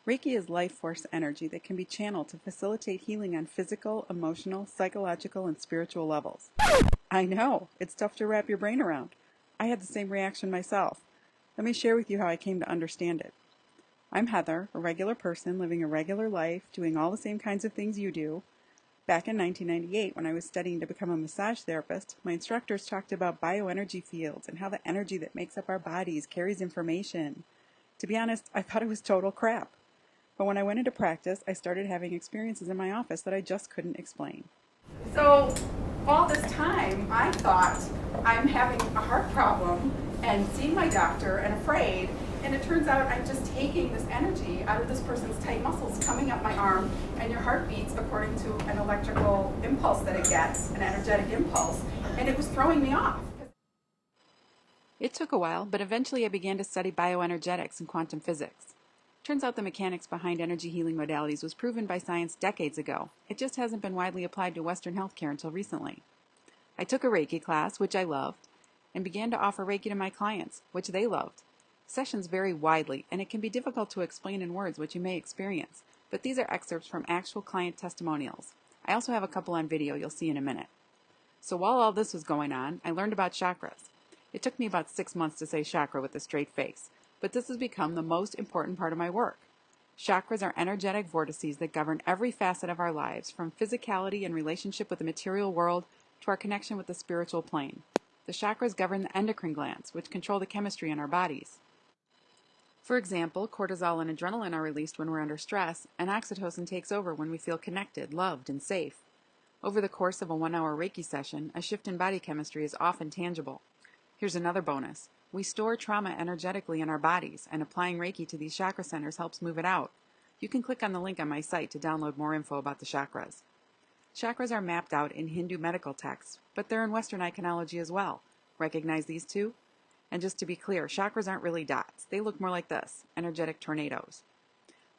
Reiki is life force energy that can be channeled to facilitate healing on physical, emotional, psychological, and spiritual levels. I know, it's tough to wrap your brain around. I had the same reaction myself. Let me share with you how I came to understand it. I'm Heather, a regular person living a regular life, doing all the same kinds of things you do. Back in 1998, when I was studying to become a massage therapist, my instructors talked about bioenergy fields and how the energy that makes up our bodies carries information. To be honest, I thought it was total crap. But when I went into practice, I started having experiences in my office that I just couldn't explain. So all this time, I thought I'm having a heart problem and seeing my doctor and afraid. And it turns out I'm just taking this energy out of this person's tight muscles coming up my arm, and your heart beats according to an electrical impulse that it gets, an energetic impulse, and it was throwing me off. It took a while, but eventually I began to study bioenergetics and quantum physics. Turns out the mechanics behind energy healing modalities was proven by science decades ago. It just hasn't been widely applied to Western healthcare until recently. I took a Reiki class, which I loved, and began to offer Reiki to my clients, which they loved. Sessions vary widely, and it can be difficult to explain in words what you may experience, but these are excerpts from actual client testimonials. I also have a couple on video you'll see in a minute. So while all this was going on, I learned about chakras. It took me about 6 months to say chakra with a straight face, but this has become the most important part of my work. Chakras are energetic vortices that govern every facet of our lives, from physicality and relationship with the material world to our connection with the spiritual plane. The chakras govern the endocrine glands, which control the chemistry in our bodies. For example, cortisol and adrenaline are released when we're under stress, and oxytocin takes over when we feel connected, loved, and safe. Over the course of a 1-hour Reiki session, a shift in body chemistry is often tangible. Here's another bonus. We store trauma energetically in our bodies, and applying Reiki to these chakra centers helps move it out. You can click on the link on my site to download more info about the chakras. Chakras are mapped out in Hindu medical texts, but they're in Western iconology as well. Recognize these two? And just to be clear, chakras aren't really dots. They look more like this, energetic tornadoes.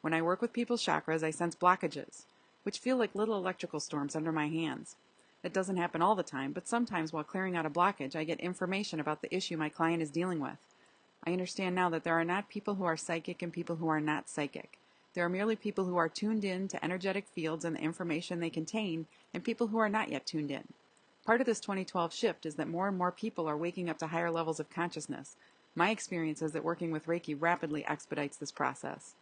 When I work with people's chakras, I sense blockages, which feel like little electrical storms under my hands. It doesn't happen all the time, but sometimes while clearing out a blockage, I get information about the issue my client is dealing with. I understand now that there are not people who are psychic and people who are not psychic. There are merely people who are tuned in to energetic fields and the information they contain, and people who are not yet tuned in. Part of this 2012 shift is that more and more people are waking up to higher levels of consciousness. My experience is that working with Reiki rapidly expedites this process.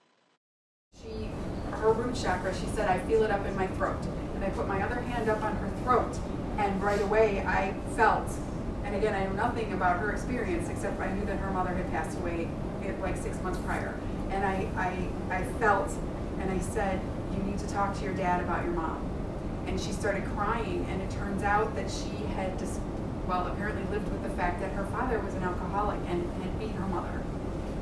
Her root chakra, she said, I feel it up in my throat. And I put my other hand up on her throat, and right away I felt, and again, I know nothing about her experience except I knew that her mother had passed away like 6 months prior. And I felt, and I said, you need to talk to your dad about your mom. And she started crying, and it turns out that she had apparently lived with the fact that her father was an alcoholic and had beat her mother.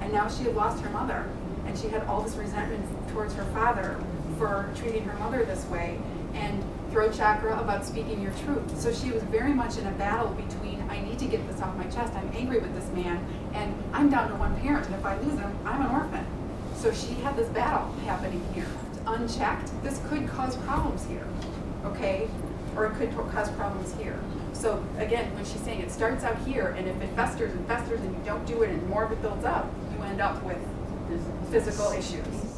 And now she had lost her mother, and she had all this resentment towards her father for treating her mother this way, and throat chakra about speaking your truth. So she was very much in a battle between, I need to get this off my chest, I'm angry with this man, and I'm down to one parent, and if I lose him, I'm an orphan. So she had this battle happening here. Unchecked, this could cause problems here, okay? Or it could cause problems here. So again, when she's saying it starts out here, and if it festers and festers and you don't do it and more of it builds up, you end up with physical issues.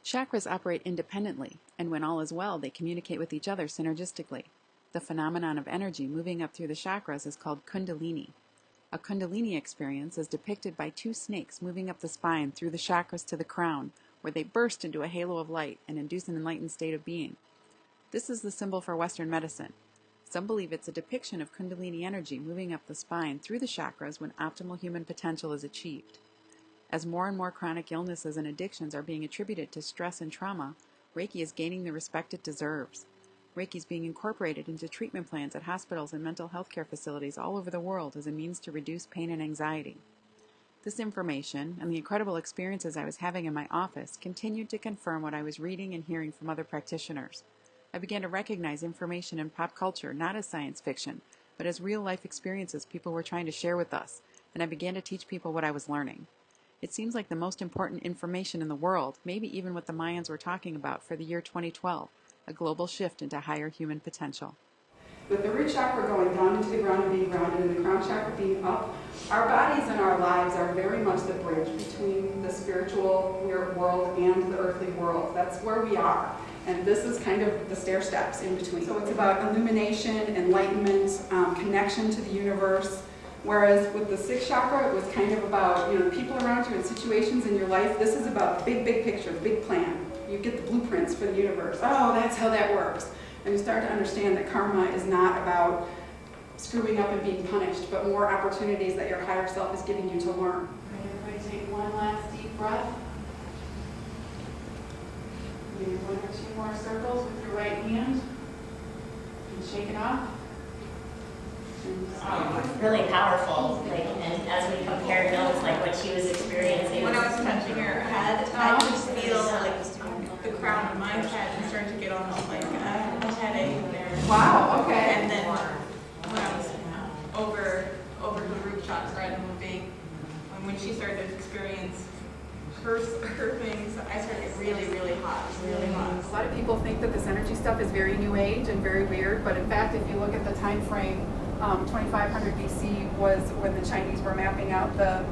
Chakras operate independently, and when all is well, they communicate with each other synergistically. The phenomenon of energy moving up through the chakras is called Kundalini. A Kundalini experience is depicted by two snakes moving up the spine through the chakras to the crown, where they burst into a halo of light and induce an enlightened state of being. This is the symbol for Western medicine. Some believe it's a depiction of Kundalini energy moving up the spine through the chakras when optimal human potential is achieved. As more and more chronic illnesses and addictions are being attributed to stress and trauma, Reiki is gaining the respect it deserves. Reiki is being incorporated into treatment plans at hospitals and mental health care facilities all over the world as a means to reduce pain and anxiety. This information and the incredible experiences I was having in my office continued to confirm what I was reading and hearing from other practitioners. I began to recognize information in pop culture not as science fiction, but as real-life experiences people were trying to share with us, and I began to teach people what I was learning. It seems like the most important information in the world, maybe even what the Mayans were talking about for the year 2012, a global shift into higher human potential. With the root chakra going down into the ground and being grounded, and the crown chakra being up, our bodies and our lives are very much the bridge between the spiritual spiritual world and the earthly world. That's where we are. And this is kind of the stair steps in between. So it's about illumination, enlightenment, connection to the universe. Whereas with the sixth chakra, it was kind of about, you know, people around you and situations in your life. This is about big picture, big plan. You get the blueprints for the universe. Oh, that's how that works. And you start to understand that karma is not about screwing up and being punished, but more opportunities that your higher self is giving you to learn. Everybody take one last deep breath. Maybe one or two more circles with your right hand. And shake it off. Really powerful, like, and as we compared notes, like what she was experiencing. When I was touching her head, I could just feel like the crown of my head and started to get almost like a headache there. Wow, okay. And then when I was over the root chakra and moving, when she started to experience her things, I started to get really hot, really hot. A lot of people think that this energy stuff is very new age and very weird, but in fact, if you look at the time frame, 2500 BC was when the Chinese were mapping out the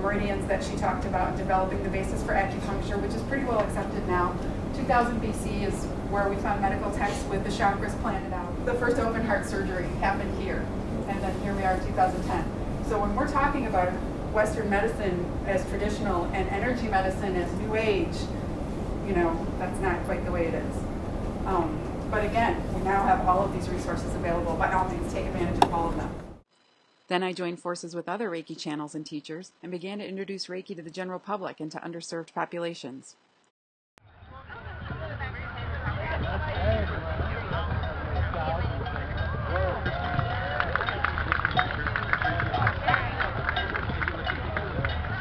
meridians that she talked about, developing the basis for acupuncture, which is pretty well accepted now. 2000 BC is where we found medical texts with the chakras planted out. The first open heart surgery happened here, and then here we are in 2010. So when we're talking about Western medicine as traditional and energy medicine as new age, you know, that's not quite the way it is. But again, we now have all of these resources available. By all means, take advantage of all of them. Then I joined forces with other Reiki channels and teachers and began to introduce Reiki to the general public and to underserved populations.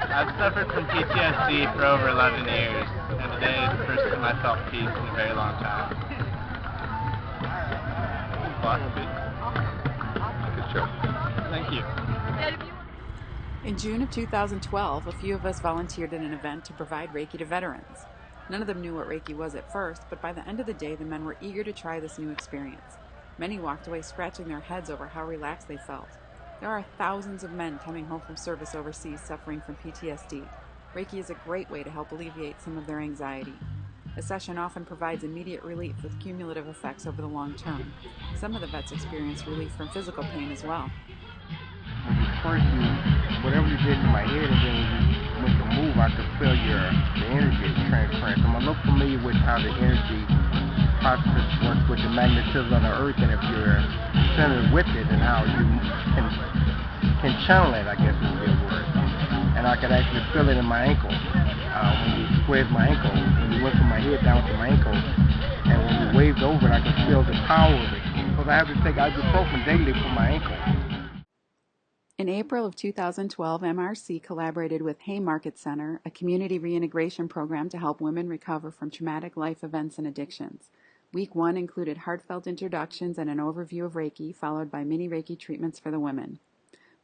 I've suffered from PTSD for over 11 years, and today is the first time I felt peace in a very long time. Good show. Thank you. In June of 2012, a few of us volunteered at an event to provide Reiki to veterans. None of them knew what Reiki was at first, but by the end of the day, the men were eager to try this new experience. Many walked away scratching their heads over how relaxed they felt. There are thousands of men coming home from service overseas suffering from PTSD. Reiki is a great way to help alleviate some of their anxiety. A session often provides immediate relief with cumulative effects over the long term. Some of the vets experience relief from physical pain as well. First, whatever you did in my head, and then when you went to move, I could feel the energy transference. I'm a little familiar with how the energy process works with the magnetism of the earth, and if you're centered with it, and how you can channel it, I guess is a good word. And I could actually feel it in my ankle. When you squared my ankle, when you went from my head down to my ankle, and when you waved over it, I could feel the power of it. So I have to take ibuprofen daily for my ankle. In April of 2012, MRC collaborated with Haymarket Center, a community reintegration program to help women recover from traumatic life events and addictions. Week 1 included heartfelt introductions and an overview of Reiki, followed by mini Reiki treatments for the women.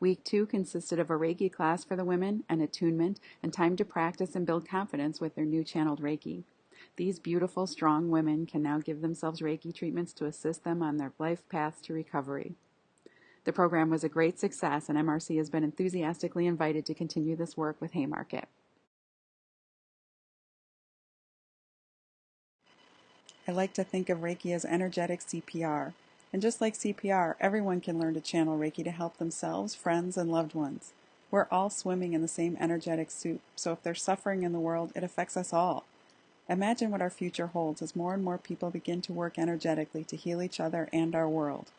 Week 2 consisted of a Reiki class for the women, an attunement, and time to practice and build confidence with their new channeled Reiki. These beautiful, strong women can now give themselves Reiki treatments to assist them on their life paths to recovery. The program was a great success, and MRC has been enthusiastically invited to continue this work with Haymarket. I like to think of Reiki as energetic CPR. And just like CPR, everyone can learn to channel Reiki to help themselves, friends, and loved ones. We're all swimming in the same energetic soup, so if there's suffering in the world, it affects us all. Imagine what our future holds as more and more people begin to work energetically to heal each other and our world.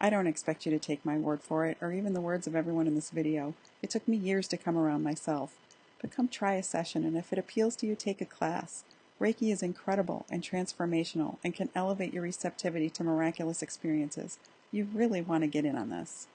I don't expect you to take my word for it, or even the words of everyone in this video. It took me years to come around myself. But come try a session, and if it appeals to you, take a class. Reiki is incredible and transformational and can elevate your receptivity to miraculous experiences. You really want to get in on this.